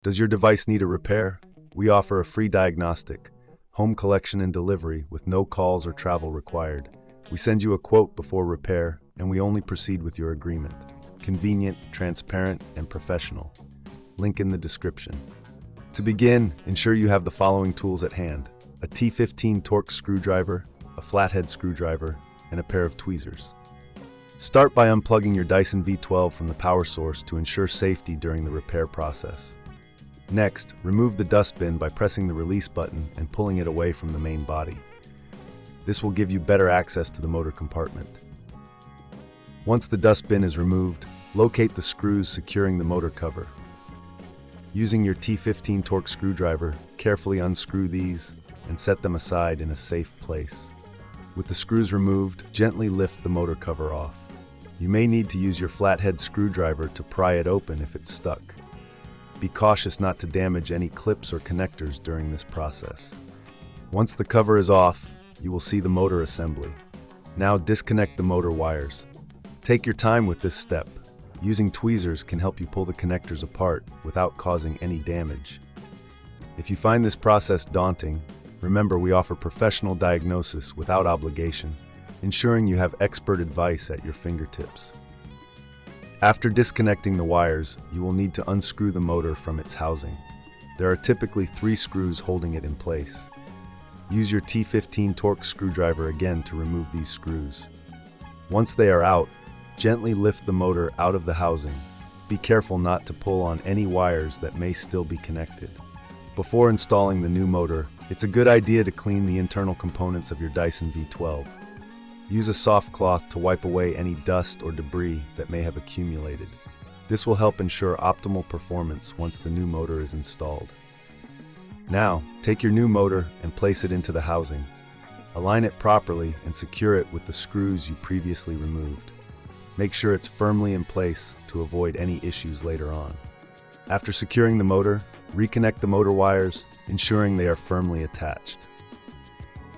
Does your device need a repair? We offer a free diagnostic, home collection and delivery with no calls or travel required. We send you a quote before repair, and we only proceed with your agreement. Convenient, transparent, and professional. Link in the description. To begin, ensure you have the following tools at hand: a T15 Torx screwdriver, a flathead screwdriver, and a pair of tweezers. Start by unplugging your Dyson V12 from the power source to ensure safety during the repair process. Next, remove the dustbin by pressing the release button and pulling it away from the main body. This will give you better access to the motor compartment. Once the dustbin is removed, locate the screws securing the motor cover. Using your T15 Torx screwdriver, carefully unscrew these and set them aside in a safe place. With the screws removed, gently lift the motor cover off. You may need to use your flathead screwdriver to pry it open if it's stuck. Be cautious not to damage any clips or connectors during this process. Once the cover is off, you will see the motor assembly. Now disconnect the motor wires. Take your time with this step. Using tweezers can help you pull the connectors apart without causing any damage. If you find this process daunting, remember we offer professional diagnosis without obligation, ensuring you have expert advice at your fingertips. After disconnecting the wires, you will need to unscrew the motor from its housing. There are typically 3 screws holding it in place. Use your T15 Torx screwdriver again to remove these screws. Once they are out, gently lift the motor out of the housing. Be careful not to pull on any wires that may still be connected. Before installing the new motor, it's a good idea to clean the internal components of your Dyson V12. Use a soft cloth to wipe away any dust or debris that may have accumulated. This will help ensure optimal performance once the new motor is installed. Now, take your new motor and place it into the housing. Align it properly and secure it with the screws you previously removed. Make sure it's firmly in place to avoid any issues later on. After securing the motor, reconnect the motor wires, ensuring they are firmly attached.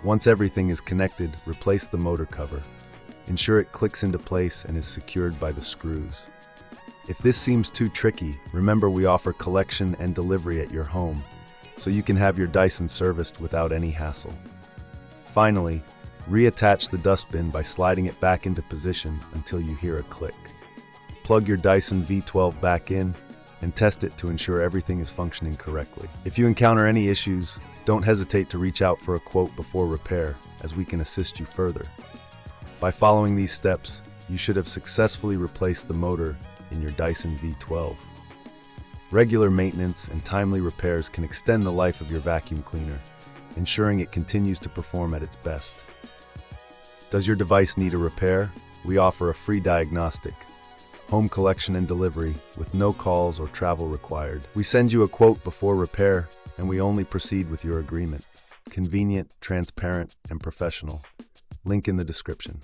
Once everything is connected, replace the motor cover. Ensure it clicks into place and is secured by the screws. If this seems too tricky, remember we offer collection and delivery at your home, so you can have your Dyson serviced without any hassle. Finally, reattach the dustbin by sliding it back into position until you hear a click. Plug your Dyson V12 back in and test it to ensure everything is functioning correctly. If you encounter any issues, don't hesitate to reach out for a quote before repair, as we can assist you further. By following these steps, you should have successfully replaced the motor in your Dyson V12. Regular maintenance and timely repairs can extend the life of your vacuum cleaner, ensuring it continues to perform at its best. Does your device need a repair? We offer a free diagnostic, home collection and delivery with no calls or travel required. We send you a quote before repair, and we only proceed with your agreement. Convenient, transparent, and professional. Link in the description.